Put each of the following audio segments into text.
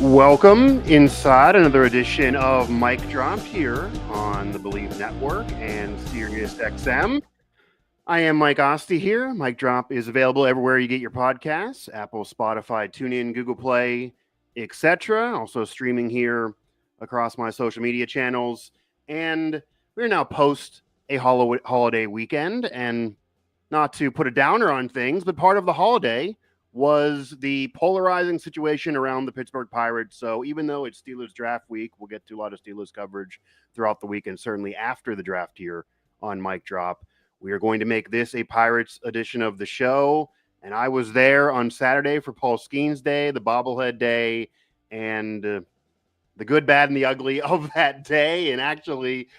Welcome inside another edition of Mic Drop here on the Believe Network and Sirius XM. I am Mike Asti here. Mic Drop is available everywhere you get your podcasts: Apple, Spotify, TuneIn, Google Play, etc. Also streaming here across my social media channels. And we're now post a holiday weekend, and not to put a downer on things, but part of the holiday was the polarizing situation around the Pittsburgh Pirates. So even though it's Steelers draft week, we'll get to a lot of Steelers coverage throughout the week and certainly after the draft here on Mic Drop. We are going to make this a Pirates edition of the show. And I was there on Saturday for Paul Skeens Day, the bobblehead day, and the good, bad, and the ugly of that day. And actually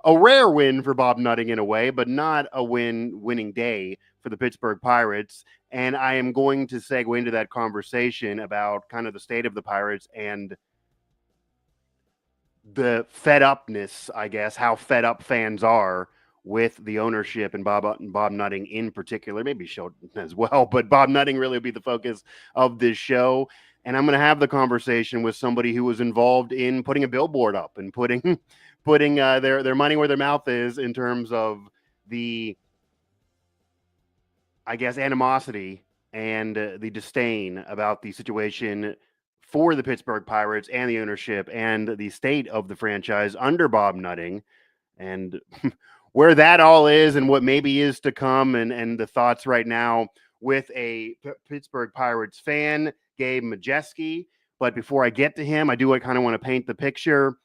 a rare win for Bob Nutting in a way, but not a winning day for the Pittsburgh Pirates. And I am going to segue into that conversation about kind of the state of the Pirates and the fed upness, I guess, how fed up fans are with the ownership and Bob Nutting in particular, maybe Sheldon as well, but Bob Nutting really will be the focus of this show. And I'm going to have the conversation with somebody who was involved in putting a billboard up and putting their money where their mouth is in terms of the, I guess, animosity and the disdain about the situation for the Pittsburgh Pirates and the ownership and the state of the franchise under Bob Nutting, and where that all is and what maybe is to come, and the thoughts right now with a Pittsburgh Pirates fan, Gabe Majeski. But before I get to him, I kind of want to paint the picture.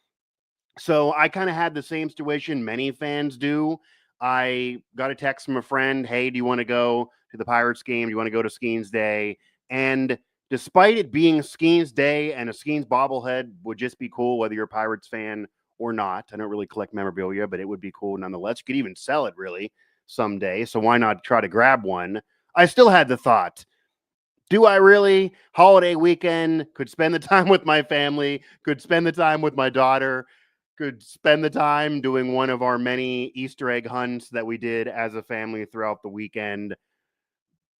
So I kind of had the same situation many fans do. I got a text from a friend, hey, do you want to go to the Pirates game? Do you want to go to Skeens Day? And despite it being Skeens Day and a Skeens bobblehead would just be cool, whether you're a Pirates fan or not. I don't really collect memorabilia, but it would be cool nonetheless. You could even sell it really someday. So why not try to grab one? I still had the thought, do I really? Holiday weekend, could spend the time with my family, could spend the time with my daughter, could spend the time doing one of our many Easter egg hunts that we did as a family throughout the weekend.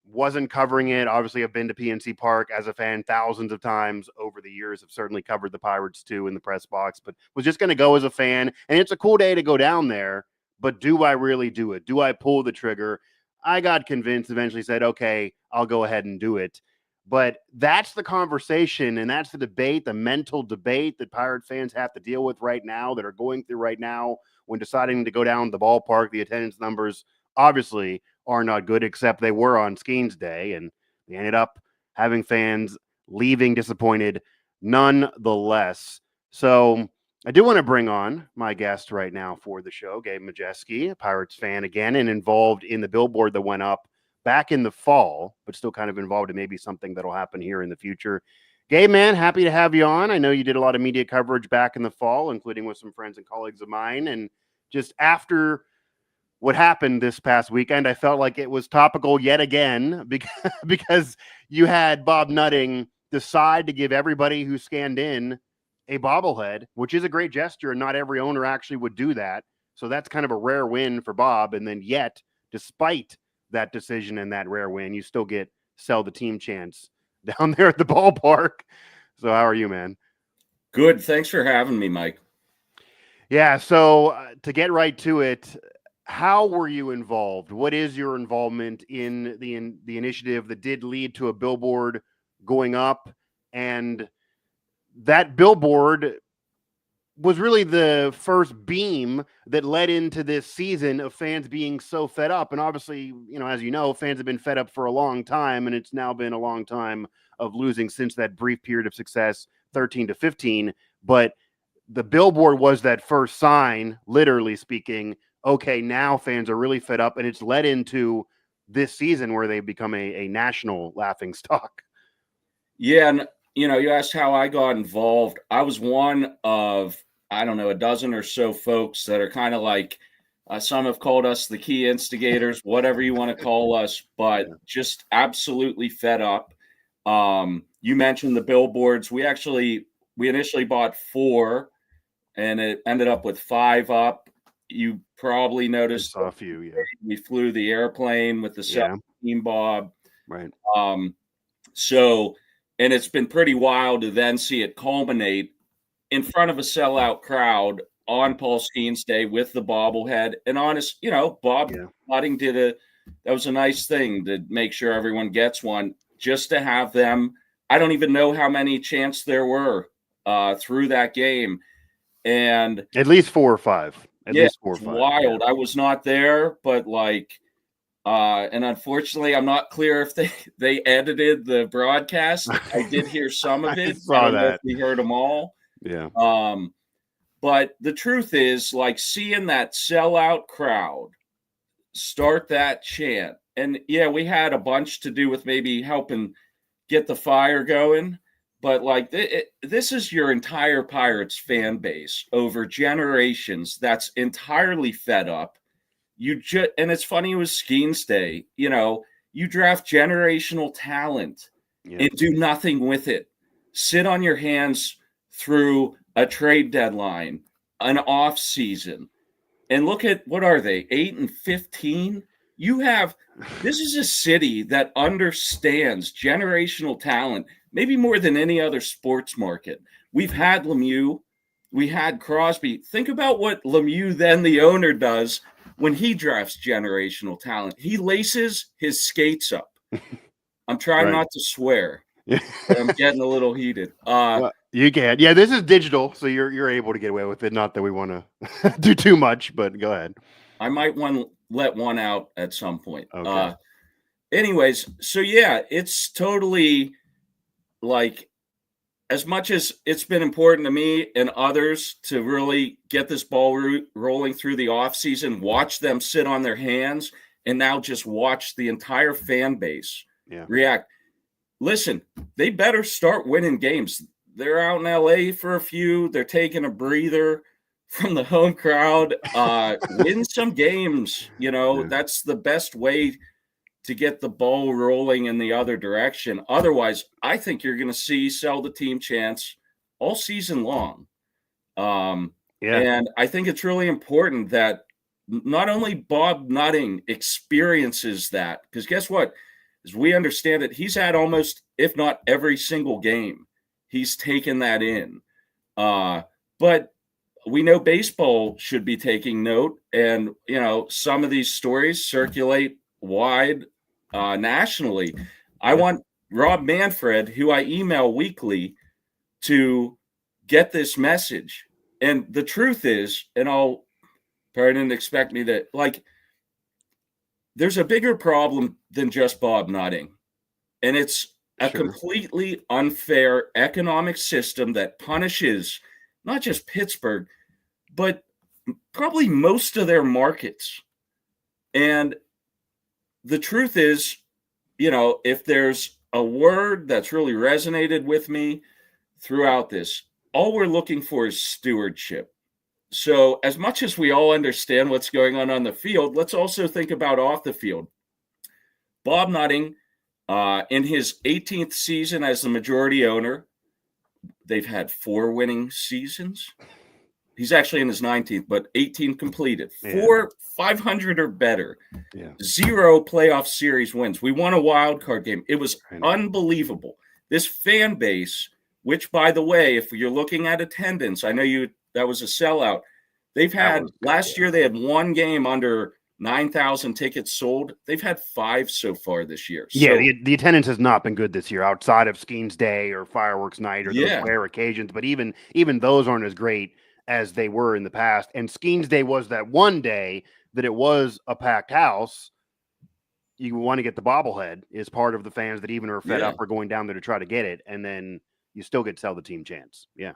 Wasn't covering it. Obviously, I've been to PNC Park as a fan thousands of times over the years. I've certainly covered the Pirates too in the press box, but was just going to go as a fan. And it's a cool day to go down there. But do I really do it? Do I pull the trigger? I got convinced, eventually said, okay, I'll go ahead and do it. But that's the conversation, and that's the debate, the mental debate that Pirate fans have to deal with right now, that are going through right now when deciding to go down the ballpark. The attendance numbers obviously are not good, except they were on Skeens Day, and they ended up having fans leaving disappointed nonetheless. So I do want to bring on my guest right now for the show, Gabe Majeski, a Pirates fan again, and involved in the billboard that went up back in the fall, but still kind of involved in maybe something that'll happen here in the future. Gabe, man, happy to have you on. I know you did a lot of media coverage back in the fall, including with some friends and colleagues of mine. And just after what happened this past weekend, I felt like it was topical yet again because you had Bob Nutting decide to give everybody who scanned in a bobblehead, which is a great gesture, and not every owner actually would do that. So that's kind of a rare win for Bob. And then yet, despite that decision and that rare win, you still get sell the team chance down there at the ballpark. So how are you, man? Good. Thanks for having me, Mike. Yeah. So to get right to it, how were you involved? What is your involvement in the initiative that did lead to a billboard going up? And that billboard was really the first beam that led into this season of fans being so fed up. And obviously, as you know, fans have been fed up for a long time, and it's now been a long time of losing since that brief period of success, 13-15. But the billboard was that first sign, literally speaking. Okay, now fans are really fed up, and it's led into this season where they've become a national laughing stock. Yeah, and you asked how I got involved. I was one of, I don't know, a dozen or so folks that are kind of like, some have called us the key instigators, whatever you want to call us, but just absolutely fed up. You mentioned the billboards. We initially bought 4, and it ended up with 5 up. You probably noticed a few. Yeah, we flew the airplane with the 17 Bob. Right. So And it's been pretty wild to then see it culminate in front of a sellout crowd on Paul Skeens Day with the bobblehead. And honest, Bob Nutting that was a nice thing to make sure everyone gets one, just to have them. I don't even know how many chants there were through that game. And at least 4 or 5. At least 4 or 5. Wild. Yeah. I was not there, but and unfortunately, I'm not clear if they edited the broadcast. I did hear some of it. I don't know if we heard them all. Yeah. But the truth is, seeing that sellout crowd start that chant, and we had a bunch to do with maybe helping get the fire going. But this is your entire Pirates fan base over generations that's entirely fed up. And it's funny, it was Skeens Day. You draft generational talent and do nothing with it. Sit on your hands through a trade deadline, an off season, and look at, what are they, 8-15? This is a city that understands generational talent, maybe more than any other sports market. We've had Lemieux, we had Crosby. Think about what Lemieux, then the owner, does when he drafts generational talent. He laces his skates up. I'm trying not to swear. But I'm getting a little heated. Well, you can. Yeah, this is digital, so you're able to get away with it. Not that we want to do too much, but go ahead. I might let one out at some point. Okay. Anyways, so it's totally as much as it's been important to me and others to really get this ball rolling through the offseason, watch them sit on their hands, and now just watch the entire fan base react. Listen, they better start winning games. They're out in LA for a few. They're taking a breather from the home crowd. Win some games. That's the best way to get the ball rolling in the other direction. Otherwise, I think you're going to sell the team chants all season long. And I think it's really important that not only Bob Nutting experiences that, because guess what? As we understand it, he's had almost, if not every single game, he's taken that in. But we know baseball should be taking note. And, some of these stories circulate wide nationally. I want Rob Manfred, who I email weekly, to get this message. And the truth is, and probably didn't expect me to, there's a bigger problem than just Bob Nutting. And it's a completely unfair economic system that punishes not just Pittsburgh, but probably most of their markets. And the truth is, if there's a word that's really resonated with me throughout this, all we're looking for is stewardship. So as much as we all understand what's going on the field, let's also think about off the field. Bob Nutting, in his 18th season as the majority owner, they've had 4 winning seasons. He's actually in his 19th, but 18 completed. 500 or better. 0 playoff series wins. We won a wild card game. It was unbelievable. This fan base, which, by the way, if you're looking at attendance, I know that was a sellout. They've had last year, they had 1 game under 9,000 tickets sold. They've had 5 so far this year. Yeah, the attendance has not been good this year outside of Skeens Day or Fireworks Night or those rare occasions. But even those aren't as great as they were in the past. And Skeens Day was that one day that it was a packed house. You want to get the bobblehead is part of the fans that even are fed up or going down there to try to get it. And then you still get to sell the team chants. Yeah.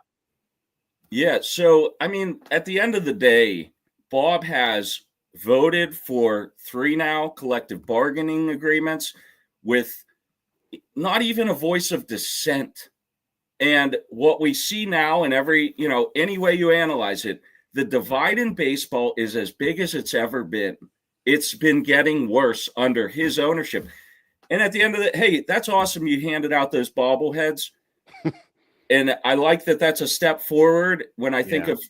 Yeah. So, I mean, at the end of the day, Bob has voted for 3 now collective bargaining agreements with not even a voice of dissent. And what we see now in any way you analyze it, the divide in baseball is as big as it's ever been. It's been getting worse under his ownership. And at the end of hey, that's awesome. You handed out those bobbleheads. And I like that that's a step forward when I think of,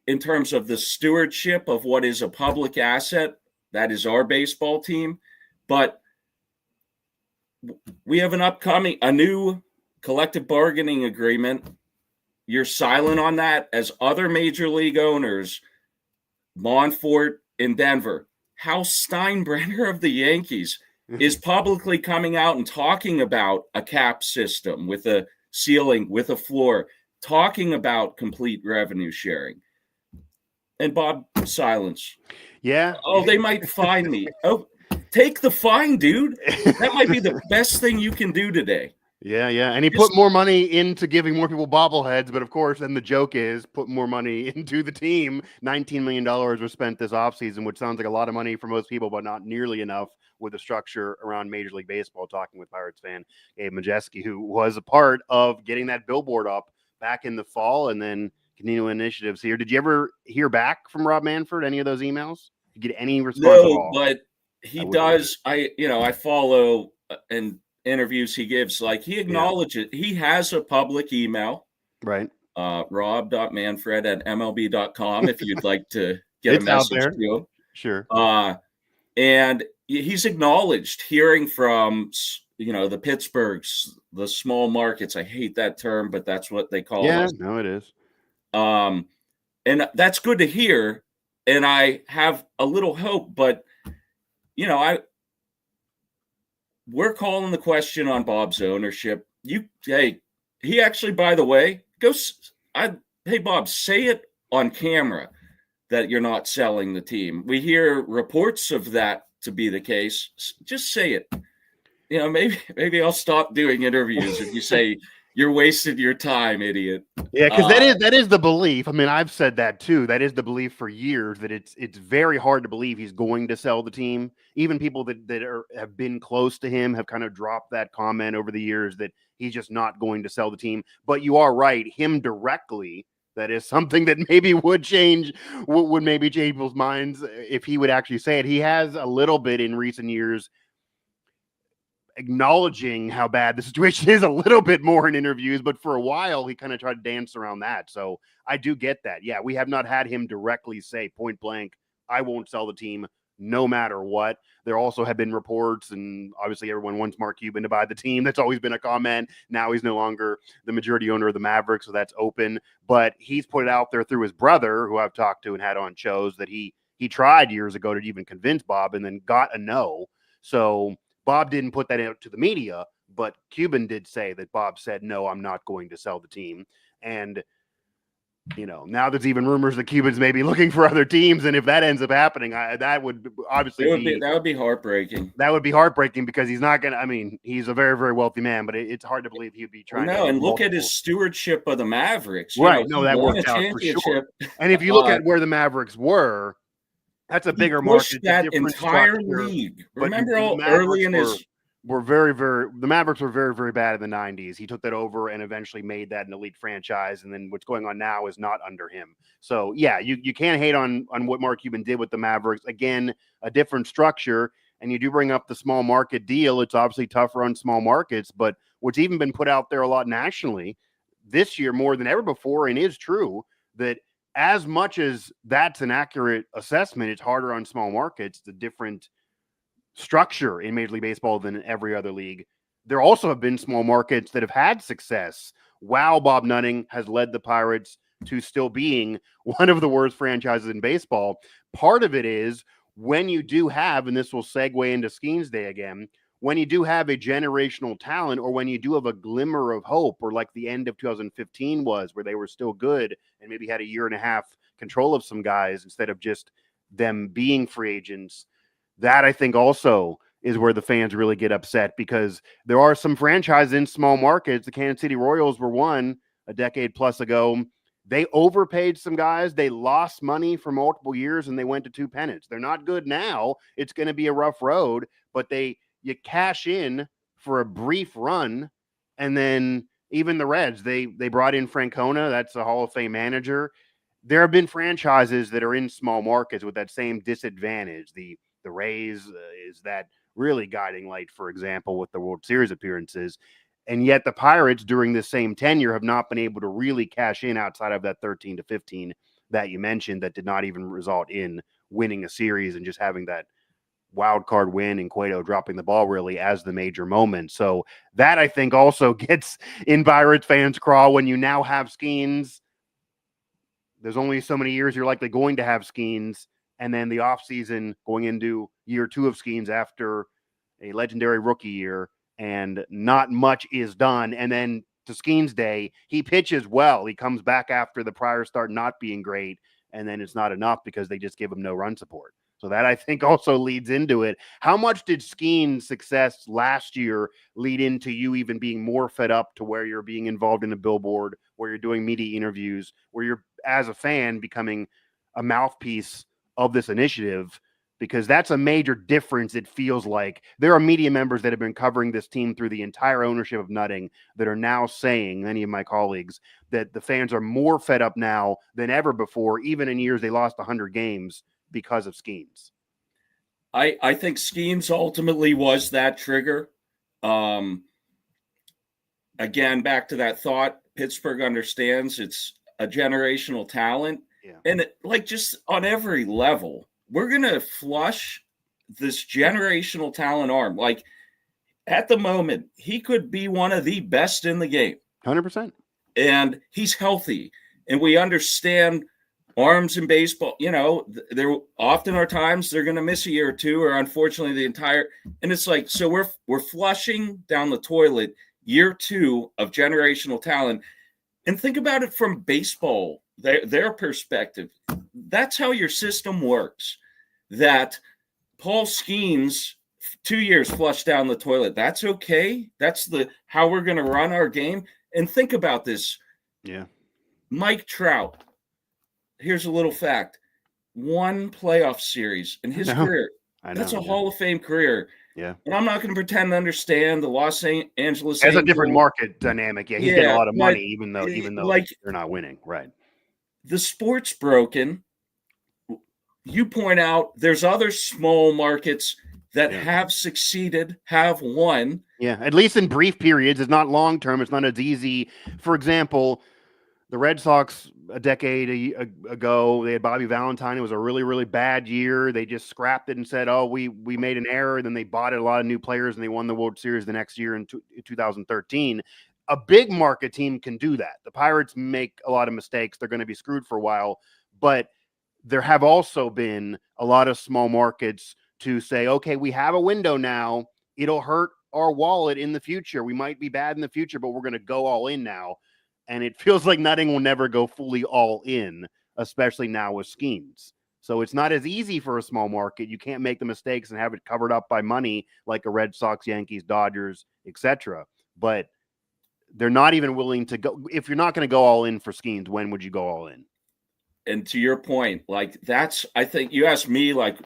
in terms of the stewardship of what is a public asset, that is our baseball team. But we have a new collective bargaining agreement. You're silent on that, as other major league owners, Monfort in Denver, Hal Steinbrenner of the Yankees, is publicly coming out and talking about a cap system with a ceiling, with a floor, talking about complete revenue sharing. And Bob, silence. Yeah. Oh, they might fine me. Oh, take the fine, dude. That might be the best thing you can do today. Yeah, yeah. And he put more money into giving more people bobbleheads, but of course, then the joke is put more money into the team. $19 million was spent this offseason, which sounds like a lot of money for most people, but not nearly enough with the structure around Major League Baseball. Talking with Pirates fan Gabe Majeski, who was a part of getting that billboard up back in the fall and then continuing initiatives here. Did you ever hear back from Rob Manfred, any of those emails? Did you get any response at all? But he does. I follow and interviews he gives, like he acknowledges he has a public email, right? rob.manfred@mlb.com if you'd like to get a message to him. Sure. And he's acknowledged hearing from the Pittsburghs, the small markets. I hate that term, but that's what they call us. No, it is. And that's good to hear, and I have a little hope, but we're calling the question on Bob's ownership. He actually, by the way, hey, Bob, say it on camera that you're not selling the team. We hear reports of that to be the case. Just say it. Maybe I'll stop doing interviews if you say you're wasting your time, idiot. Yeah, because that is the belief. I mean, I've said that too. That is the belief for years, that it's very hard to believe he's going to sell the team. Even people that have been close to him have kind of dropped that comment over the years that he's just not going to sell the team. But you are right, him directly, that is something that maybe would maybe change people's minds if he would actually say it. He has a little bit in recent years acknowledging how bad the situation is a little bit more in interviews, but for a while he kind of tried to dance around that. So I do get that. Yeah, we have not had him directly say point blank, I won't sell the team no matter what. There also have been reports, and obviously everyone wants Mark Cuban to buy the team. That's always been a comment. Now he's no longer the majority owner of the Mavericks, so that's open. But he's put it out there through his brother, who I've talked to and had on shows, that he tried years ago to even convince Bob and then got a no. So Bob didn't put that out to the media, but Cuban did say that Bob said, no, I'm not going to sell the team. And, now there's even rumors that Cuban's maybe looking for other teams. And if that ends up happening, that would obviously that would be heartbreaking. That would be heartbreaking because he's not going to, he's a very, very wealthy man, but it's hard to believe he'd be trying to. And look at his stewardship of the Mavericks. Right. No, that worked out for sure. And if you look at where the Mavericks were, that's a bigger market. That entire league. Remember early in his the Mavericks were very, very bad in the 90s. He took that over and eventually made that an elite franchise. And then what's going on now is not under him. So yeah, you can't hate on what Mark Cuban did with the Mavericks. Again, a different structure. And you do bring up the small market deal. It's obviously tougher on small markets, but what's even been put out there a lot nationally this year more than ever before, and is true, that as much as that's an accurate assessment, it's harder on small markets, the different structure in Major League Baseball than in every other league. There also have been small markets that have had success. Wow, Bob Nutting has led the Pirates to still being one of the worst franchises in baseball. Part of it is when you do have, and this will segue into Skeens Day again, when you do have a generational talent, or when you do have a glimmer of hope, or like the end of 2015 was, where they were still good and maybe had a year and a half control of some guys instead of just them being free agents, that I think also is where the fans really get upset, because there are some franchises in small markets. The Kansas City Royals were one a decade plus ago. They overpaid some guys. They lost money for multiple years and they went to two pennants. They're not good now. It's going to be a rough road, but you cash in for a brief run. And then even the Reds, they brought in Francona. That's a Hall of Fame manager. There have been franchises that are in small markets with that same disadvantage. The Rays is that really guiding light, for example, with the World Series appearances. And yet the Pirates during this same tenure have not been able to really cash in outside of that 13 to 15 that you mentioned, that did not even result in winning a series and just having that wild card win and Cueto dropping the ball really as the major moment. So that I think also gets in Pirates fans' craw when you now have Skeens. There's only so many years you're likely going to have Skeens, and then the offseason going into year 2 of Skeens after a legendary rookie year, and not much is done. And then to Skeens' day, he pitches well. He comes back after the prior start not being great, and then it's not enough because they just give him no run support. So that I think also leads into it. How much did Skeens' success last year lead into you even being more fed up to where you're being involved in a billboard, where you're doing media interviews, where you're, as a fan, becoming a mouthpiece of this initiative? Because that's a major difference. It feels like there are media members that have been covering this team through the entire ownership of Nutting that are now saying, many of my colleagues, that the fans are more fed up now than ever before, even in years they lost 100 games because of Skeens. I think Skeens ultimately was that trigger. Again, back to that thought, Pittsburgh understands it's a generational talent. Yeah. And like just on every level, we're going to flush this generational talent arm. Like at the moment, he could be one of the best in the game. 100%. And he's healthy. And we understand arms in baseball, there often are times they're going to miss a year or two, or unfortunately the entire, and it's like, so we're flushing down the toilet year 2 of generational talent. And think about it from baseball, their perspective. That's how your system works. That Paul Skeens 2 years flushed down the toilet. That's okay. That's how we're going to run our game. And think about this. Yeah. Mike Trout. Here's a little fact. 1 playoff series in his career. That's a Hall of Fame career. Yeah. And I'm not going to pretend to understand the Los Angeles. It's a different market dynamic. Yeah, he's getting a lot of money, even though like, they're not winning. Right. The sport's broken. You point out there's other small markets that have succeeded, have won. Yeah, at least in brief periods. It's not long term. It's not as easy. For example, the Red Sox a decade ago, they had Bobby Valentine. It was a really, really bad year. They just scrapped it and said, oh, we made an error. Then they bought a lot of new players, and they won the World Series the next year in 2013. A big market team can do that. The Pirates make a lot of mistakes. They're going to be screwed for a while. But there have also been a lot of small markets to say, okay, we have a window now. It'll hurt our wallet in the future. We might be bad in the future, but we're going to go all in now. And it feels like Nutting will never go fully all in, especially now with Skeens. So it's not as easy for a small market. You can't make the mistakes and have it covered up by money like a Red Sox, Yankees, Dodgers, etc. But they're not even willing to go. If you're not going to go all in for Skeens, when would you go all in? And to your point, like that's, I think you asked me, like,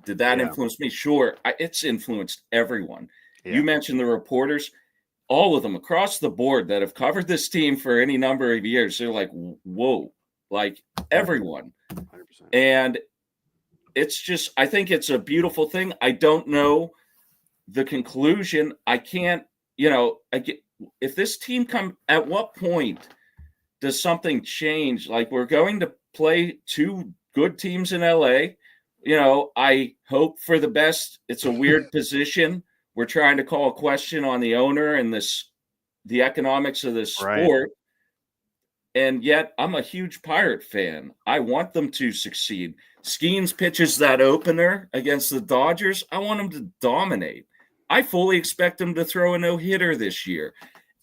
did that influence me? Sure. It's influenced everyone. Yeah. You mentioned the reporters, all of them across the board that have covered this team for any number of years. They're like, whoa, like everyone. 100%. And it's just, I think it's a beautiful thing. I don't know the conclusion. I can't, if this team at what point does something change? Like we're going to play 2 good teams in LA. I hope for the best. It's a weird position. We're trying to call a question on the owner and the economics of this sport. Right. And yet I'm a huge Pirate fan. I want them to succeed. Skeens pitches that opener against the Dodgers. I want them to dominate. I fully expect him to throw a no-hitter this year.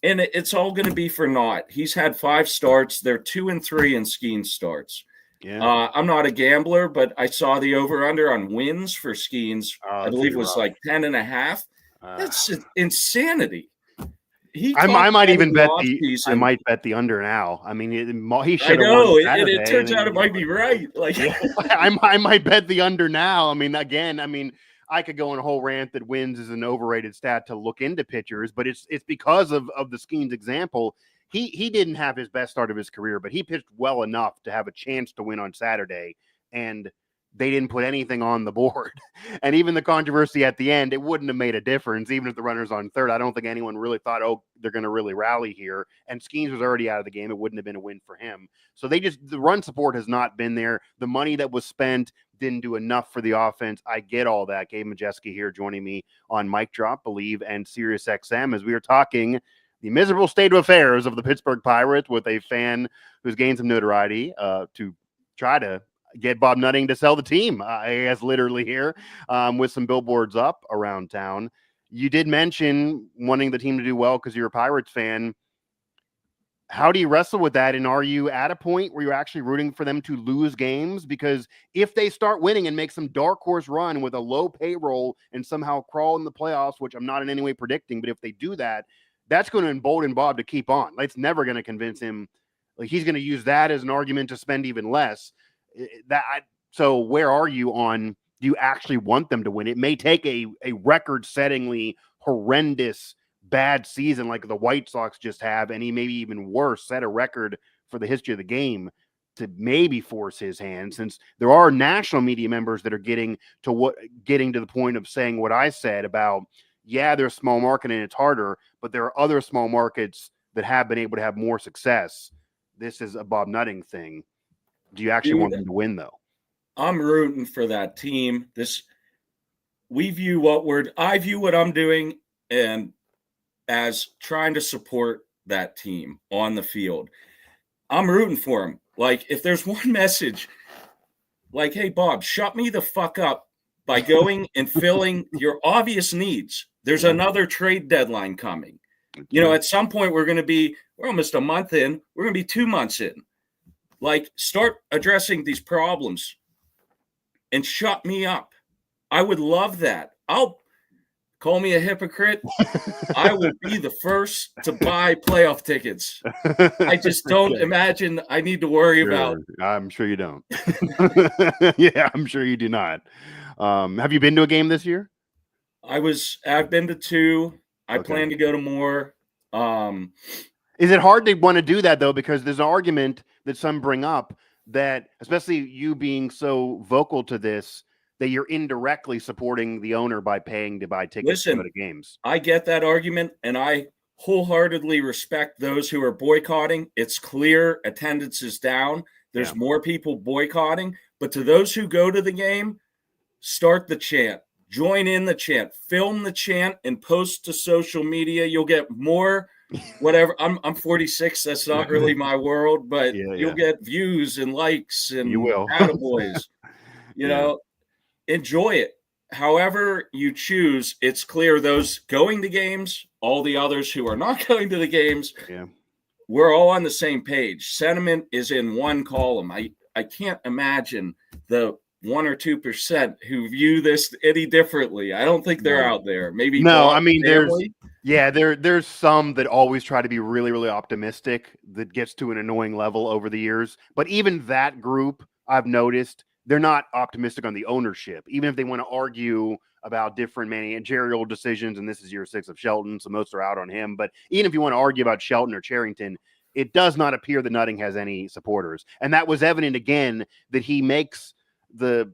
And it's all going to be for naught. He's had 5 starts. They're 2 and 3 in Skeens starts. Yeah. I'm not a gambler, but I saw the over-under on wins for Skeens. I believe it was like 10.5. That's insanity. I might even bet I might bet the under now. I mean, he should have won Saturday. It turns out it might be right. Like I might bet the under now. I mean, again, I could go on a whole rant that wins is an overrated stat to look into pitchers, but it's because of the Skeens example. He didn't have his best start of his career, but he pitched well enough to have a chance to win on Saturday. And they didn't put anything on the board. And even the controversy at the end, it wouldn't have made a difference, even if the runner's on third. I don't think anyone really thought, oh, they're going to really rally here. And Skeens was already out of the game. It wouldn't have been a win for him. So the run support has not been there. The money that was spent didn't do enough for the offense. I get all that. Gabe Majeski here joining me on Mic Drop, Believe, and Sirius XM as we are talking the miserable state of affairs of the Pittsburgh Pirates with a fan who's gained some notoriety to try to get Bob Nutting to sell the team, I guess, literally here, with some billboards up around town. You did mention wanting the team to do well because you're a Pirates fan. How do you wrestle with that? And are you at a point where you're actually rooting for them to lose games? Because if they start winning and make some dark horse run with a low payroll and somehow crawl in the playoffs, which I'm not in any way predicting, but if they do that, that's going to embolden Bob to keep on. It's never going to convince him. Like, he's going to use that as an argument to spend even less. So where are you on, do you actually want them to win? It may take a record-settingly horrendous bad season like the White Sox just have, and he maybe even worse, set a record for the history of the game to maybe force his hand, since there are national media members that are getting to the point of saying what I said about, yeah, they're a small market and it's harder, but there are other small markets that have been able to have more success. This is a Bob Nutting thing. Do you actually want them to win, though? I'm rooting for that team. I view what I'm doing and as trying to support that team on the field. I'm rooting for them. Like, if there's one message, like, hey, Bob, shut me the fuck up by going and filling your obvious needs. There's another trade deadline coming. At some point we're almost a month in. We're going to be 2 months in. Like, start addressing these problems and shut me up. I would love that. Call me a hypocrite. I will be the first to buy playoff tickets. I just don't imagine I need to worry about. I'm sure you don't. Yeah, I'm sure you do not. Have you been to a game this year? I've been to 2. I plan to go to more. Is it hard to want to do that, though? Because there's an argument that some bring up that, especially you being so vocal to this, that you're indirectly supporting the owner by paying to buy tickets to go to games. I get that argument, and I wholeheartedly respect those who are boycotting. It's clear attendance is down. There's more people boycotting. But to those who go to the game, start the chant. Join in the chant. Film the chant and post to social media. You'll get more whatever. I'm 46. That's not really my world, but you'll get views and likes and attaboys. Enjoy it. However you choose, it's clear those going to games, all the others who are not going to the games, we're all on the same page. Sentiment is in one column. I can't imagine the 1 or 2% who view this any differently. I don't think they're out there. Maybe no. I mean, there's some that always try to be really, really optimistic that gets to an annoying level over the years. But even that group, I've noticed, they're not optimistic on the ownership, even if they want to argue about different managerial decisions. And this is year 6 of Shelton, so most are out on him. But even if you want to argue about Shelton or Cherington, it does not appear that Nutting has any supporters. And that was evident again that he makes the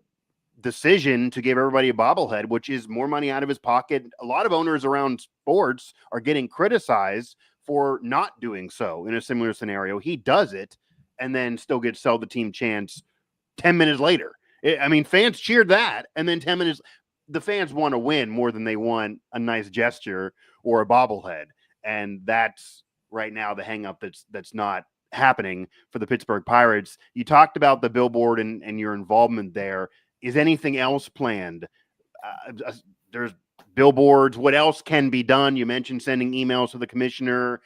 decision to give everybody a bobblehead, which is more money out of his pocket. A lot of owners around sports are getting criticized for not doing so in a similar scenario. He does it and then still gets sell the team chance 10 minutes later. Fans cheered that. And then 10 minutes, the fans want to win more than they want a nice gesture or a bobblehead. And that's right now the hang up that's not happening for the Pittsburgh Pirates. You talked about the billboard and your involvement there. Is anything else planned? There's billboards. What else can be done? You mentioned sending emails to the commissioner.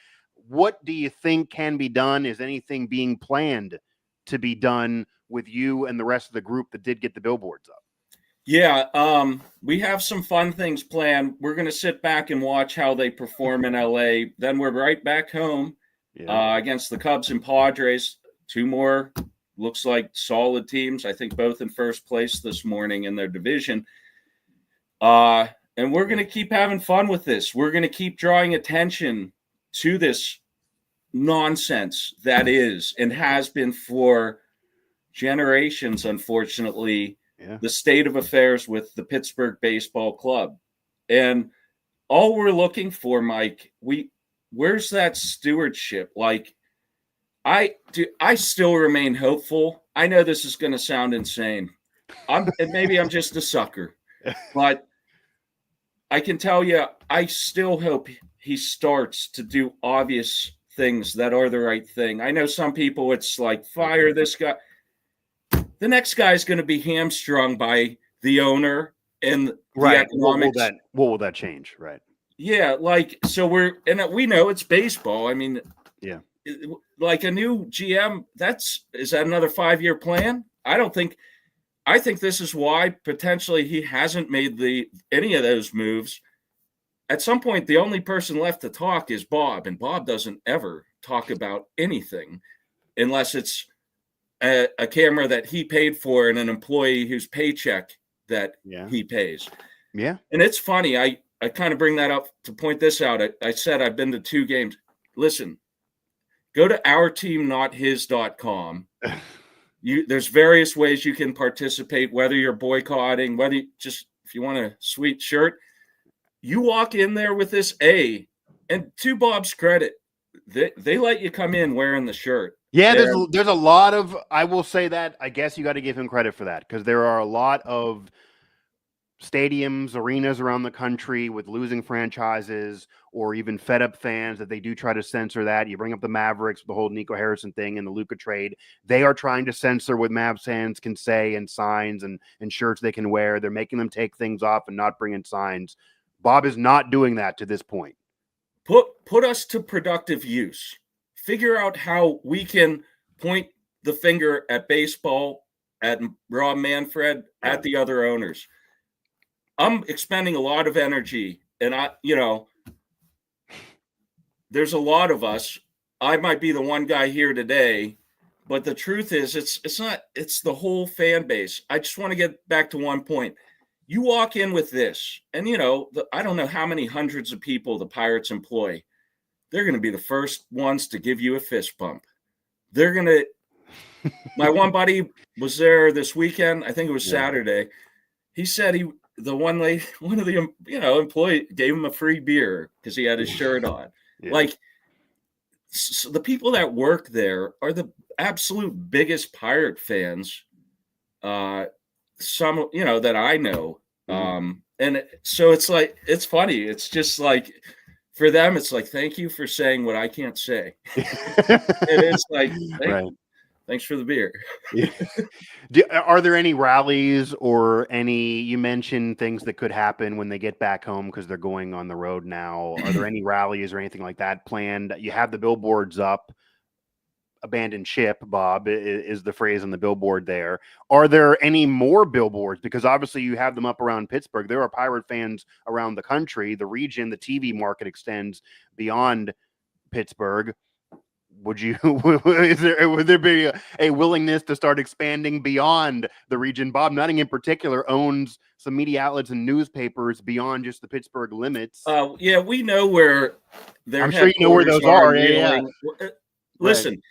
What do you think can be done? Is anything being planned to be done with you and the rest of the group that did get the billboards up? Yeah, we have some fun things planned. We're going to sit back and watch how they perform in LA. Then we're right back home against the Cubs and Padres. 2 more, looks like solid teams. I think both in first place this morning in their division. And we're going to keep having fun with this. We're going to keep drawing attention to this nonsense that is and has been for generations, unfortunately, the state of affairs with the Pittsburgh Baseball Club. And all we're looking for, Mike, where's that stewardship? Like, I still remain hopeful. I know this is going to sound insane. Maybe I'm just a sucker, but I can tell you, I still hope he starts to do obvious things that are the right thing. I know some people, it's like, fire this guy. The next guy is going to be hamstrung by the owner and the economics. What will that change? Right. Yeah. Like, so we know it's baseball. I mean, yeah. Like a new GM, is that another 5-year plan? I think this is why potentially he hasn't made any of those moves. At some point, the only person left to talk is Bob, and Bob doesn't ever talk about anything unless it's a camera that he paid for and an employee whose paycheck that he pays. Yeah. And it's funny. I kind of bring that up to point this out. I said I've been to 2 games. Listen, go to ourteamnothis.com. There's various ways you can participate, whether you're boycotting, if you want a sweet shirt. You walk in there with this and to Bob's credit, they let you come in wearing the shirt. Yeah, there's a lot of, I will say that, I guess you got to give him credit for that, because there are a lot of stadiums, arenas around the country with losing franchises or even fed up fans that they do try to censor that. You bring up the Mavericks, the whole Nico Harrison thing and the Luka trade. They are trying to censor what Mavs fans can say and signs and shirts they can wear. They're making them take things off and not bring in signs. Bob is not doing that to this point. Put us to productive use. Figure out how we can point the finger at baseball, at Rob Manfred, at the other owners. I'm expending a lot of energy, and there's a lot of us. I might be the one guy here today, but the truth is it's the whole fan base. I just want to get back to one point. You walk in with this, and I don't know how many hundreds of people the Pirates employ. They're going to be the first ones to give you a fist bump. They're going to. My one buddy was there this weekend. I think it was Saturday. He said one of the employee gave him a free beer because he had his shirt on. Yeah. Like, so the people that work there are the absolute biggest Pirate fans. Some that I know. And so it's like, it's funny. It's just like, for them, it's like, thank you for saying what I can't say. It is like, thanks for the beer. Are there any rallies or you mentioned things that could happen when they get back home because they're going on the road now? Are there any rallies or anything like that planned? You have the billboards up. Abandoned ship, Bob, is the phrase on the billboard there. Are there any more billboards? Because obviously you have them up around Pittsburgh. There are Pirate fans around the country. The region, the TV market extends beyond Pittsburgh. Would there be a willingness to start expanding beyond the region? Bob Nutting in particular owns some media outlets and newspapers beyond just the Pittsburgh limits. Yeah, we know where they're. I'm sure you know where those are. Yeah. Listen,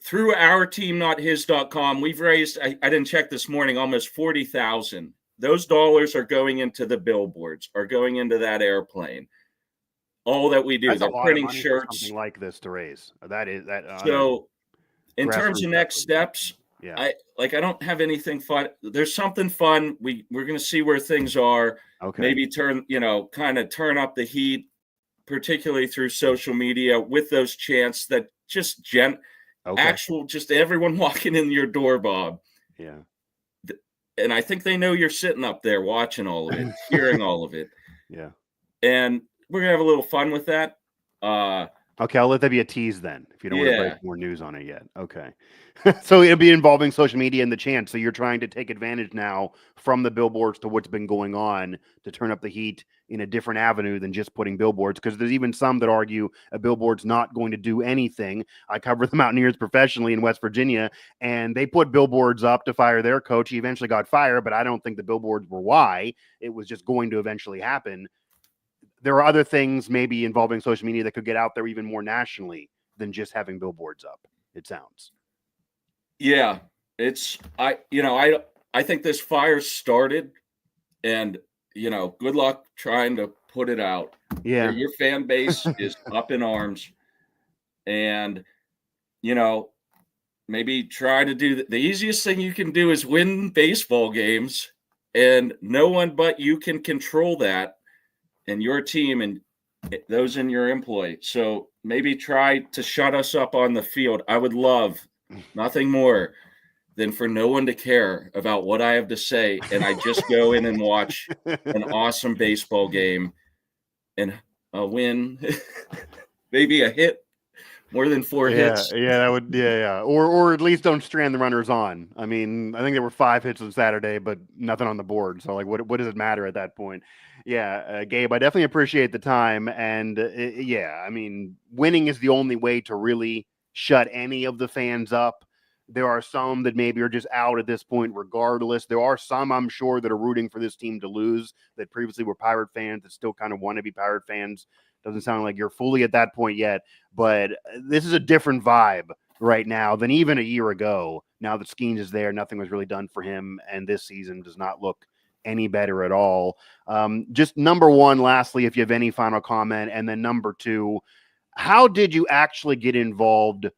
through ourteamnothis.com, we've raised, I didn't check this morning, almost $40,000. Those dollars are going into the billboards, are going into that airplane. All that we do, that's they're printing shirts. Something like this to raise. That is that. So, in terms of next steps, I don't have anything fun. There's something fun. We're going to see where things are. Okay. Maybe turn up the heat, particularly through social media, with those chants that just just everyone walking in your door, Bob. Yeah. And I think they know you're sitting up there watching all of it, hearing all of it. Yeah. And we're going to have a little fun with that. Okay, I'll let that be a tease then, if you don't want to break more news on it yet. Okay. So it'll be involving social media and the chant. So you're trying to take advantage now from the billboards to what's been going on to turn up the heat in a different avenue than just putting billboards. Because there's even some that argue a billboard's not going to do anything. I cover the Mountaineers professionally in West Virginia, and they put billboards up to fire their coach. He eventually got fired, but I don't think the billboards were why. It was just going to eventually happen. There are other things maybe involving social media that could get out there even more nationally than just having billboards up, it sounds. Yeah, I think this fire started, and good luck trying to put it out. Yeah. Your fan base is up in arms, and you know maybe try to do the easiest thing you can do is win baseball games, and no one but you can control that, and your team and those in your employ. So maybe try to shut us up on the field. I would love nothing more than for no one to care about what I have to say, and I just go in and watch an awesome baseball game and a win, maybe a hit, more than 4 Yeah, hits. yeah, that would, yeah. Or at least don't strand the runners on. I mean, I think there were 5 hits on Saturday, but nothing on the board. So, like, what does it matter at that point? Yeah, Gabe, I definitely appreciate the time, and yeah, I mean, winning is the only way to really shut any of the fans up. There are some that maybe are just out at this point, regardless. There are some, I'm sure, that are rooting for this team to lose that previously were Pirate fans that still kind of want to be Pirate fans. Doesn't sound like you're fully at that point yet, but this is a different vibe right now than even a year ago. Now that Skeens is there, nothing was really done for him, and this season does not look any better at all. Just number one, lastly, if you have any final comment, and then number two, how did you actually get involved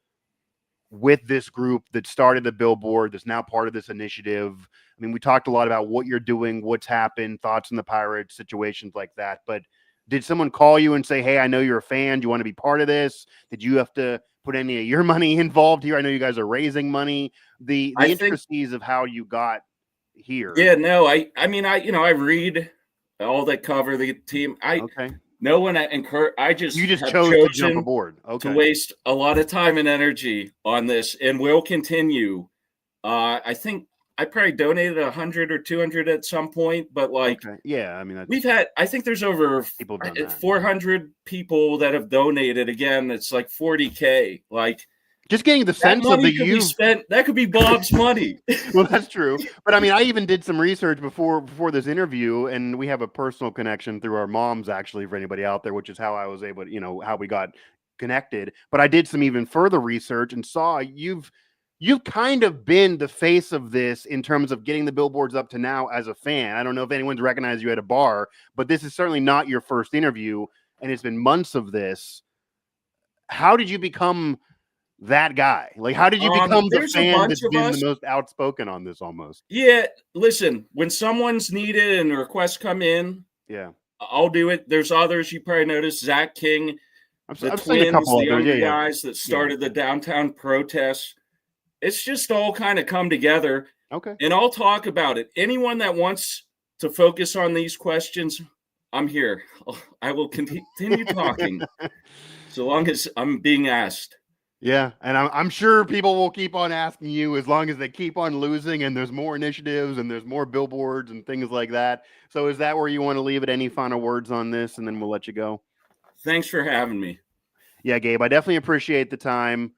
with this group that started the billboard that's now part of this initiative? I mean, we talked a lot about what you're doing, what's happened, thoughts on the Pirates, situations like that. But did someone call you and say, hey, I know you're a fan. Do you want to be part of this? Did you have to put any of your money involved here? I know you guys are raising money. The I think, intricacies of how you got here. yeah, no, I mean, I read all that cover the team. Okay. No one I encourage. I just You just have chose to jump chosen aboard. to Okay. waste a lot of time and energy on this, and will continue. I think I probably donated 100 or 200 at some point, but like Okay. Yeah. I mean, that's we've had, I think there's over people have done that. 400 people that have donated. Again, it's like 40K. Like Just getting the that sense of money the could be you've spent. That could be Bob's money. well, that's true. But I mean, I even did some research before this interview, and we have a personal connection through our moms, actually, for anybody out there, which is how I was able to, how we got connected. But I did some even further research and saw you've kind of been the face of this in terms of getting the billboards up to now as a fan. I don't know if anyone's recognized you at a bar, but this is certainly not your first interview, and it's been months of this. How did you become that guy? Like, how did you become the There's a fan bunch that's of been the us. most outspoken on this almost? Yeah, listen, when someone's needed and requests come in, Yeah. I'll do it. There's others you probably noticed. Zach King, the I've seen a twins, couple the others. Yeah, younger yeah. guys that Yeah. started the downtown protests. It's just all kind of come together, Okay. and I'll talk about it. Anyone that wants to focus on these questions, I'm here. I will continue talking so long as I'm being asked. Yeah, and I'm sure people will keep on asking you as long as they keep on losing and there's more initiatives and there's more billboards and things like that. So is that where you want to leave it? Any final words on this, and then we'll let you go? Thanks for having me. Yeah, Gabe, I definitely appreciate the time.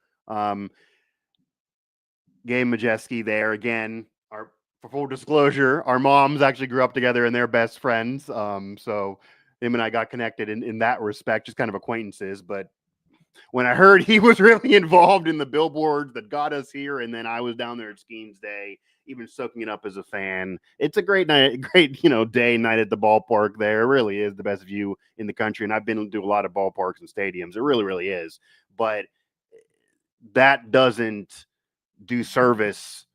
Gabe Majeski there again. For full disclosure, our moms actually grew up together and they're best friends. So him and I got connected in that respect, just kind of acquaintances. But when I heard he was really involved in the billboards that got us here, and then I was down there at Skeens Day, even soaking it up as a fan. It's a great night, great day night at the ballpark. There it really is the best view in the country, and I've been to a lot of ballparks and stadiums. It really, really is. But that doesn't do service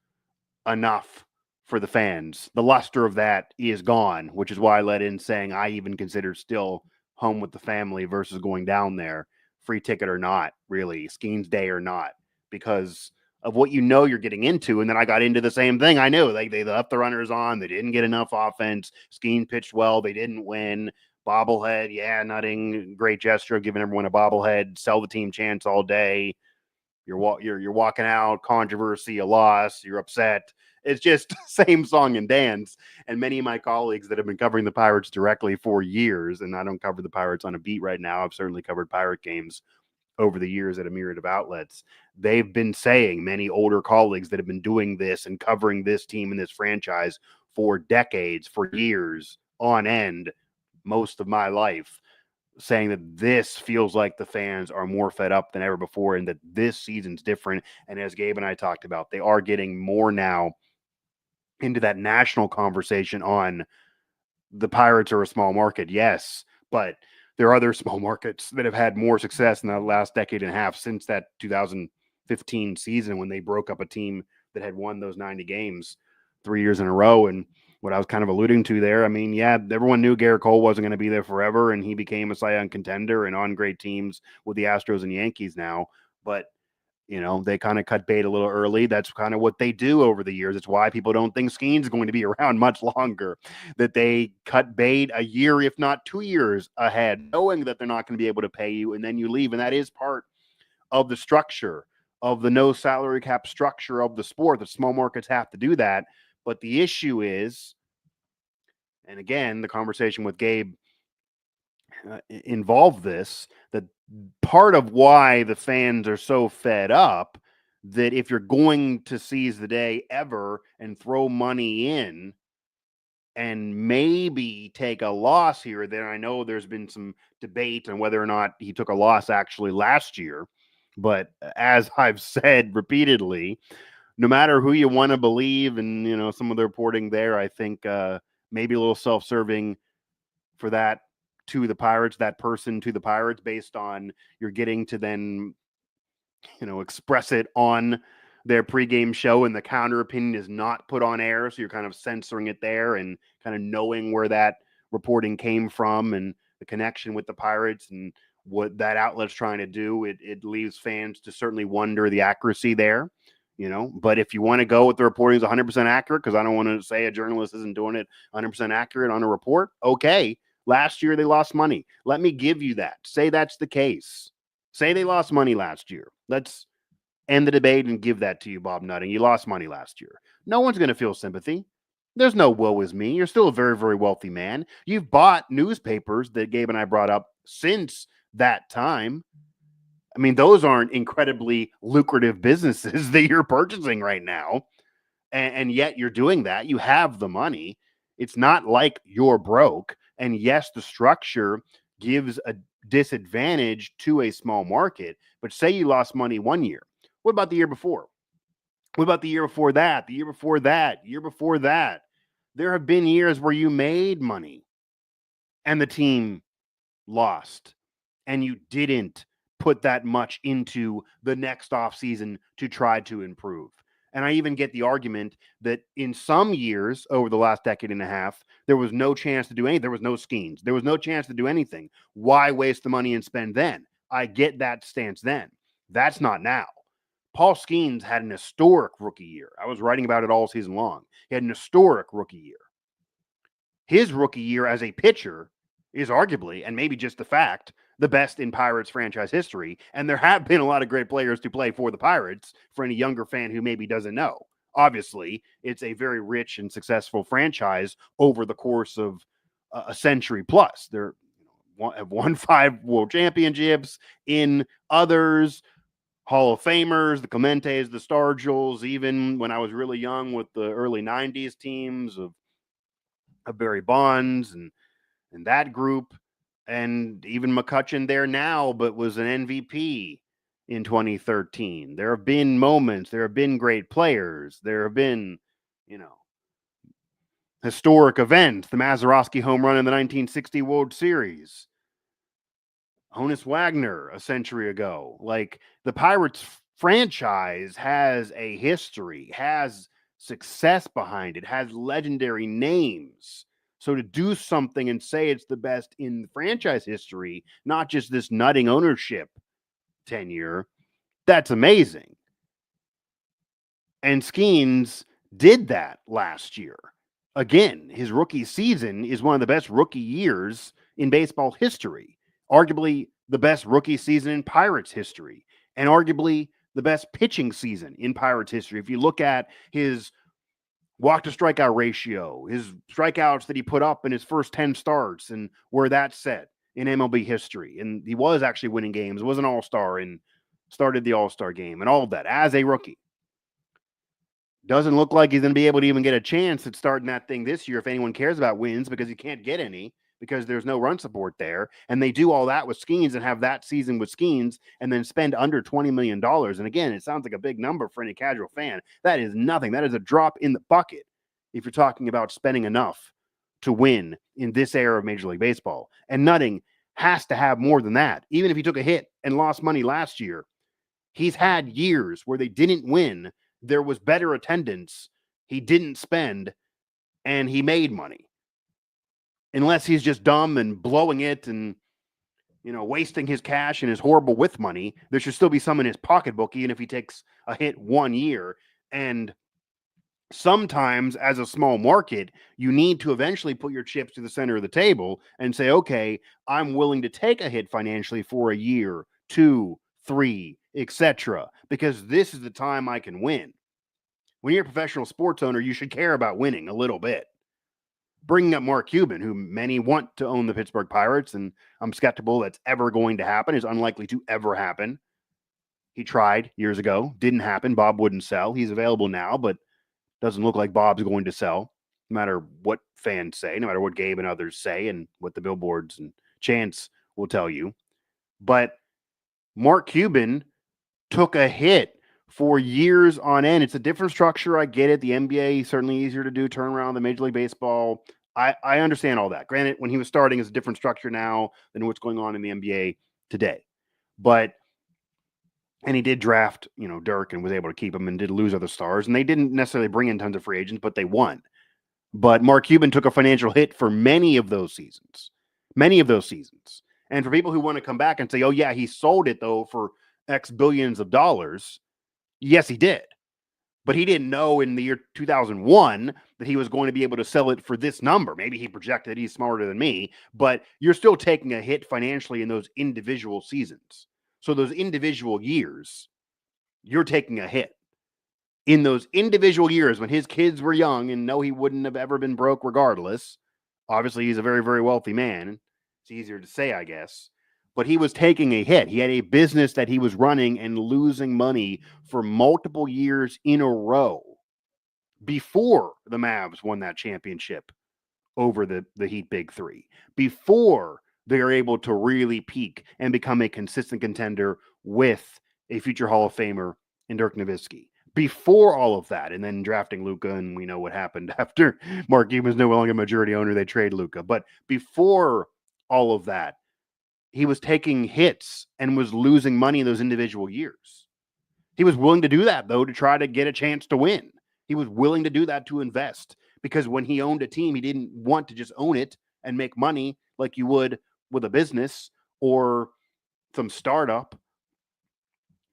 enough for the fans. The luster of that is gone, which is why I let in saying I even consider still home with the family versus going down there, free ticket or not, really, Skeens Day or not, because of what you're getting into. And then I got into the same thing. I knew like they left the runners on, they didn't get enough offense. Skeens pitched well, they didn't win. Bobblehead, yeah, nutting, great gesture of giving everyone a bobblehead, sell the team chance all day. You're walking out, controversy, a loss, you're upset. It's just same song and dance. And many of my colleagues that have been covering the Pirates directly for years, and I don't cover the Pirates on a beat right now. I've certainly covered Pirate games over the years at a myriad of outlets. They've been saying, many older colleagues that have been doing this and covering this team and this franchise for decades, for years on end, most of my life, saying that this feels like the fans are more fed up than ever before and that this season's different. And as Gabe and I talked about, they are getting more now into that national conversation on the Pirates are a small market, yes, but there are other small markets that have had more success in the last decade and a half since that 2015 season when they broke up a team that had won those 90 games 3 years in a row. And what I was kind of alluding to there, I mean, yeah, everyone knew Garrett Cole wasn't going to be there forever, and he became a Cy Young contender and on great teams with the Astros and Yankees now. But they kind of cut bait a little early. That's kind of what they do over the years. It's why people don't think Skeen's going to be around much longer, that they cut bait a year, if not 2 years ahead, knowing that they're not going to be able to pay you, and then you leave. And that is part of the structure of the no salary cap structure of the sport. The small markets have to do that. But the issue is, and again, the conversation with Gabe involved this, that part of why the fans are so fed up that if you're going to seize the day ever and throw money in and maybe take a loss here, then I know there's been some debate on whether or not he took a loss actually last year. But as I've said repeatedly, no matter who you want to believe, and some of the reporting there, I think maybe a little self-serving for that to the Pirates, that person to the Pirates, based on you're getting to then, express it on their pregame show, and the counter opinion is not put on air. So you're kind of censoring it there and kind of knowing where that reporting came from and the connection with the Pirates and what that outlet's trying to do. It leaves fans to certainly wonder the accuracy there. But if you want to go with the reporting is 100% accurate, because I don't want to say a journalist isn't doing it 100% accurate on a report, okay. Last year they lost money. Let me give you that. Say that's the case. Say they lost money last year. Let's end the debate and give that to you, Bob Nutting. You lost money last year. No one's going to feel sympathy. There's no woe is me. You're still a very, very wealthy man. You've bought newspapers that Gabe and I brought up since that time. I mean, those aren't incredibly lucrative businesses that you're purchasing right now. And yet you're doing that. You have the money. It's not like you're broke. And yes, the structure gives a disadvantage to a small market. But say you lost money 1 year. What about the year before? What about the year before that? The year before that? Year before that? There have been years where you made money and the team lost, and you didn't put that much into the next offseason to try to improve. And I even get the argument that in some years over the last decade and a half, there was no chance to do anything. There was no schemes. There was no chance to do anything. Why waste the money and spend then? I get that stance then. That's not now. Paul Skeens had an historic rookie year. I was writing about it all season long. He had an historic rookie year. His rookie year as a pitcher is arguably, and maybe just the fact, the best in Pirates franchise history. And there have been a lot of great players to play for the Pirates, for any younger fan who maybe doesn't know. Obviously, it's a very rich and successful franchise over the course of a century plus. They're have won 5 world championships, in others, Hall of Famers, the Clementes, the Stargels, even when I was really young with the early 90s teams of Barry Bonds and that group, and even McCutchen there now, but was an MVP in 2013. There have been moments, there have been great players, there have been, historic events, the Mazeroski home run in the 1960 World Series, Honus Wagner a century ago. Like, the Pirates franchise has a history, has success behind it, has legendary names. So to do something and say it's the best in franchise history, not just this nutting ownership tenure, that's amazing. And Skeens did that last year. Again, his rookie season is one of the best rookie years in baseball history. Arguably the best rookie season in Pirates history, and arguably the best pitching season in Pirates history. If you look at his walk to strikeout ratio, his strikeouts that he put up in his first 10 starts, and where that's set in MLB history. And he was actually winning games, was an all-star, and started the all-star game and all of that as a rookie. Doesn't look like he's going to be able to even get a chance at starting that thing this year if anyone cares about wins, because he can't get any, because there's no run support there. And they do all that with Skeens and have that season with Skeens and then spend under $20 million. And again, it sounds like a big number for any casual fan. That is nothing. That is a drop in the bucket if you're talking about spending enough to win in this era of Major League Baseball. And Nutting has to have more than that. Even if he took a hit and lost money last year, he's had years where they didn't win. There was better attendance. He didn't spend, and he made money. Unless he's just dumb and blowing it and, wasting his cash and is horrible with money, there should still be some in his pocketbook, even if he takes a hit 1 year. And sometimes, as a small market, you need to eventually put your chips to the center of the table and say, okay, I'm willing to take a hit financially for a year, 2, 3, etc., because this is the time I can win. When you're a professional sports owner, you should care about winning a little bit. Bringing up Mark Cuban, who many want to own the Pittsburgh Pirates, and I'm skeptical that's ever going to happen, is unlikely to ever happen. He tried years ago, didn't happen. Bob wouldn't sell. He's available now, but doesn't look like Bob's going to sell, no matter what fans say, no matter what Gabe and others say, and what the billboards and Chance will tell you. But Mark Cuban took a hit for years on end. It's a different structure. I get it. The NBA certainly easier to do turnaround than Major League Baseball. I understand all that. Granted, when he was starting, it's a different structure now than what's going on in the NBA today. And he did draft, Dirk, and was able to keep him, and did lose other stars. And they didn't necessarily bring in tons of free agents, but they won. But Mark Cuban took a financial hit for many of those seasons. Many of those seasons. And for people who want to come back and say, oh, yeah, he sold it, though, for X billions of dollars. Yes, he did. But he didn't know in the year 2001 that he was going to be able to sell it for this number. Maybe he projected, he's smarter than me, but you're still taking a hit financially in those individual seasons. So those individual years, you're taking a hit. In those individual years when his kids were young, and no, he wouldn't have ever been broke regardless. Obviously, he's a very, very wealthy man. It's easier to say, I guess. But he was taking a hit. He had a business that he was running and losing money for multiple years in a row before the Mavs won that championship over the Heat Big Three, before they are able to really peak and become a consistent contender with a future Hall of Famer in Dirk Nowitzki. Before all of that, and then drafting Luka, and we know what happened after Mark Cuban was no longer a majority owner, they trade Luka. But before all of that, he was taking hits and was losing money in those individual years. He was willing to do that, though, to try to get a chance to win. He was willing to do that to invest, because when he owned a team, he didn't want to just own it and make money like you would with a business or some startup.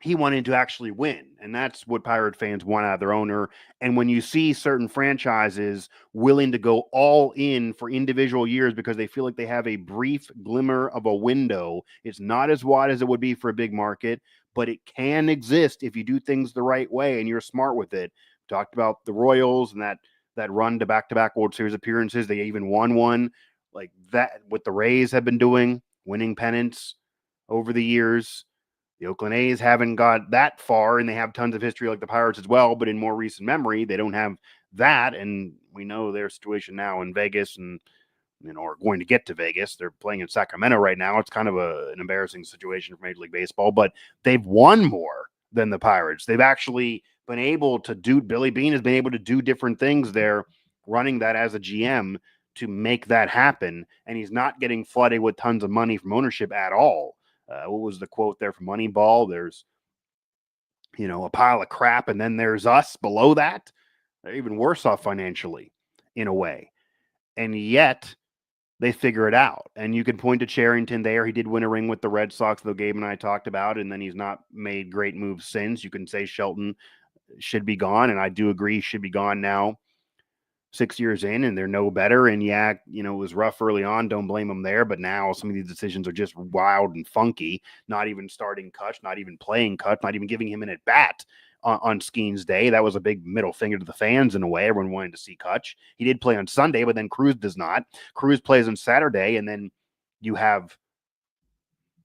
He wanted to actually win, and that's what Pirate fans want out of their owner. And when you see certain franchises willing to go all in for individual years because they feel like they have a brief glimmer of a window, it's not as wide as it would be for a big market, but it can exist if you do things the right way and you're smart with it. Talked about the Royals and that run to back-to-back World Series appearances. They even won one like that, what the Rays have been doing, winning pennants over the years. The Oakland A's haven't got that far, and they have tons of history like the Pirates as well, but in more recent memory, they don't have that. And we know their situation now in Vegas, and are going to get to Vegas. They're playing in Sacramento right now. It's kind of an embarrassing situation for Major League Baseball, but they've won more than the Pirates. They've actually been able to do, Billy Beane has been able to do different things there, running that as a GM to make that happen, and he's not getting flooded with tons of money from ownership at all. What was the quote there from Moneyball? There's, a pile of crap, and then there's us below that. They're even worse off financially in a way. And yet they figure it out. And you can point to Cherington there. He did win a ring with the Red Sox, though Gabe and I talked about, and then he's not made great moves since. You can say Shelton should be gone, and I do agree he should be gone now. 6 years in, and they're no better. And yeah, it was rough early on. Don't blame them there. But now some of these decisions are just wild and funky. Not even starting Kutch, not even playing Kutch, not even giving him an at bat on Skeen's day. That was a big middle finger to the fans in a way. Everyone wanted to see Kutch. He did play on Sunday, but then Cruz does not. Cruz plays on Saturday, and then you have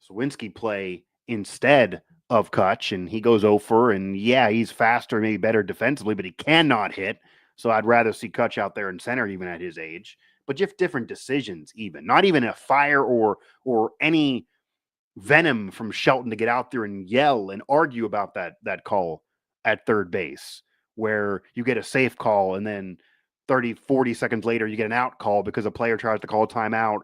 Sawinski play instead of Kutch, and he goes 0 and yeah, he's faster, maybe better defensively, but he cannot hit. So I'd rather see Kutch out there in center, even at his age. But just different decisions, even not even a fire or any venom from Shelton to get out there and yell and argue about that call at third base, where you get a safe call and then 30, 40 seconds later, you get an out call because a player tries to call timeout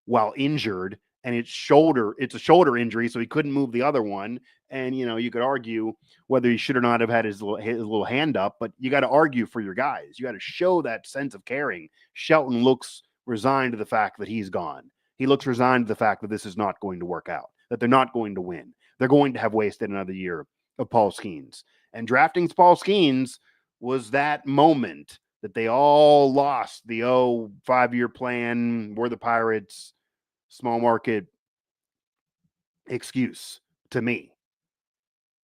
while injured, and it's a shoulder injury, so he couldn't move the other one. And, you could argue whether he should or not have had his little hand up, but you got to argue for your guys. You got to show that sense of caring. Shelton looks resigned to the fact that he's gone. He looks resigned to the fact that this is not going to work out, that they're not going to win. They're going to have wasted another year of Paul Skeens. And drafting Paul Skeens was that moment that they all lost the 5-year plan, we're the Pirates, small market excuse to me.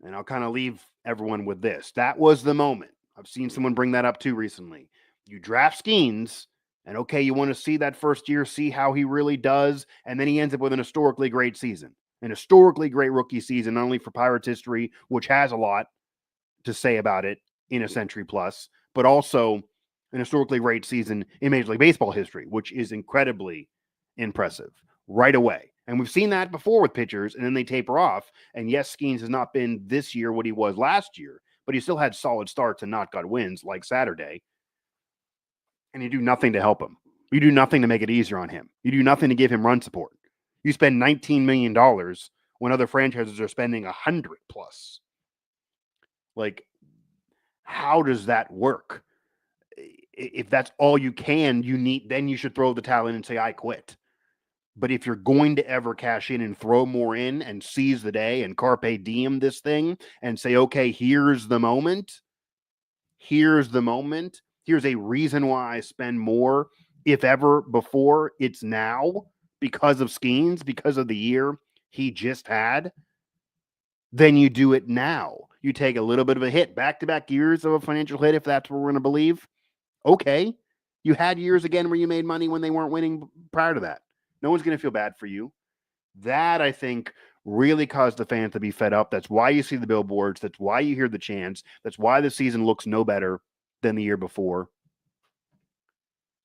And I'll kind of leave everyone with this. That was the moment. I've seen someone bring that up too recently. You draft Skeens, and okay, you want to see that first year, see how he really does, and then he ends up with an historically great season. An historically great rookie season, not only for Pirates history, which has a lot to say about it in a century plus, but also an historically great season in Major League Baseball history, which is incredibly impressive right away. And we've seen that before with pitchers, and then they taper off. And yes, Skeens has not been this year what he was last year, but he still had solid starts and not got wins like Saturday. And you do nothing to help him. You do nothing to make it easier on him. You do nothing to give him run support. You spend $19 million when other franchises are spending $100 plus. Like, how does that work? If that's all you need, then you should throw the towel in and say, I quit. But if you're going to ever cash in and throw more in and seize the day and carpe diem this thing and say, okay, here's the moment. Here's a reason why I spend more, if ever before, it's now because of Skeens, because of the year he just had. Then you do it now. You take a little bit of a hit, back-to-back years of a financial hit, if that's what we're going to believe. Okay. You had years again where you made money when they weren't winning prior to that. No one's going to feel bad for you. That, I think, really caused the fans to be fed up. That's why you see the billboards. That's why you hear the chants. That's why the season looks no better than the year before.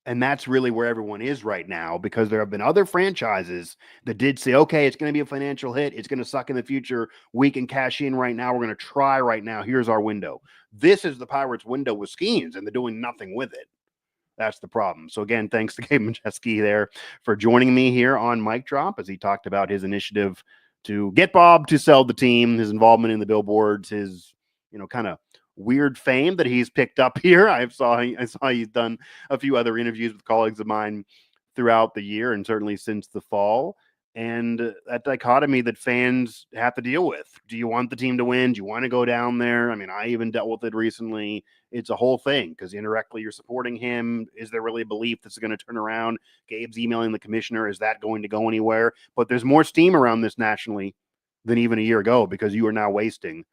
And that's really where everyone is right now, because there have been other franchises that did say, okay, it's going to be a financial hit. It's going to suck in the future. We can cash in right now. We're going to try right now. Here's our window. This is the Pirates' window with Skeens, and they're doing nothing with it. That's the problem. So again, thanks to Gabe Majeski there for joining me here on Mic Drop as he talked about his initiative to get Bob to sell the team, his involvement in the billboards, his, kind of weird fame that he's picked up here. I saw he's done a few other interviews with colleagues of mine throughout the year and certainly since the fall. And that dichotomy that fans have to deal with. Do you want the team to win? Do you want to go down there? I mean, I even dealt with it recently. It's a whole thing because indirectly you're supporting him. Is there really a belief this is going to turn around? Gabe's emailing the commissioner. Is that going to go anywhere? But there's more steam around this nationally than even a year ago, because you are now wasting,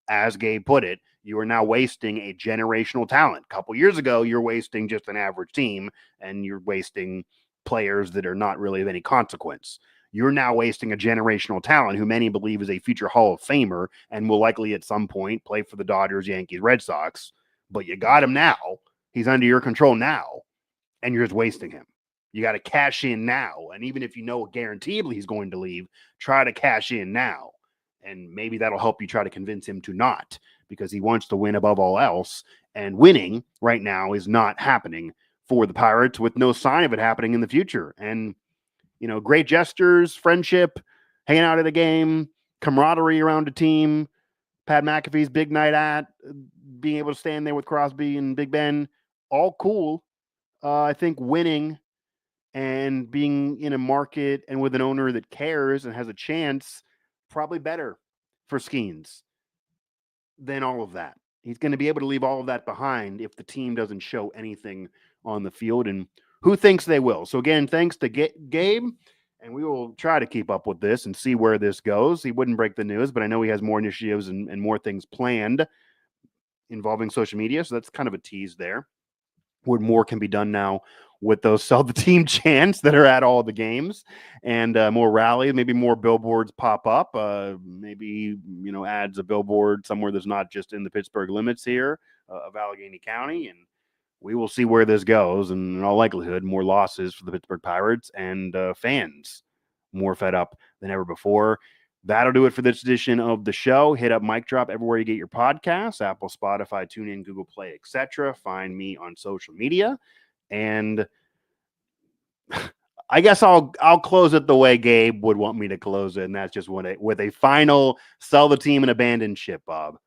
as Gabe put it, you are now wasting a generational talent. A couple years ago, you're wasting just an average team, and you're wasting players that are not really of any consequence. You're now wasting a generational talent who many believe is a future Hall of Famer and will likely at some point play for the Dodgers, Yankees, Red Sox. But you got him now. He's under your control now, and you're just wasting him. You got to cash in now. And even if you know guaranteedly he's going to leave, try to cash in now. And maybe that'll help you try to convince him to not, because he wants to win above all else. And winning right now is not happening for the Pirates, with no sign of it happening in the future. And great gestures, friendship, hanging out at a game, camaraderie around a team, Pat McAfee's big night at, being able to stand there with Crosby and Big Ben, all cool. I think winning and being in a market and with an owner that cares and has a chance, probably better for Skeens than all of that. He's going to be able to leave all of that behind if the team doesn't show anything on the field. And who thinks they will? So again, thanks to Gabe, and we will try to keep up with this and see where this goes. He wouldn't break the news, but I know he has more initiatives and more things planned involving social media. So that's kind of a tease there. What more can be done now with those sell the team chants that are at all the games, and more rallies, maybe more billboards pop up, maybe, adds a billboard somewhere that's not just in the Pittsburgh limits here of Allegheny County. And we will see where this goes. And in all likelihood, more losses for the Pittsburgh Pirates and fans more fed up than ever before. That'll do it for this edition of the show. Hit up Mic Drop everywhere you get your podcasts, Apple, Spotify, TuneIn, Google Play, etc. Find me on social media. And I guess I'll close it the way Gabe would want me to close it, and that's just with a final sell the team and abandon ship, Bob.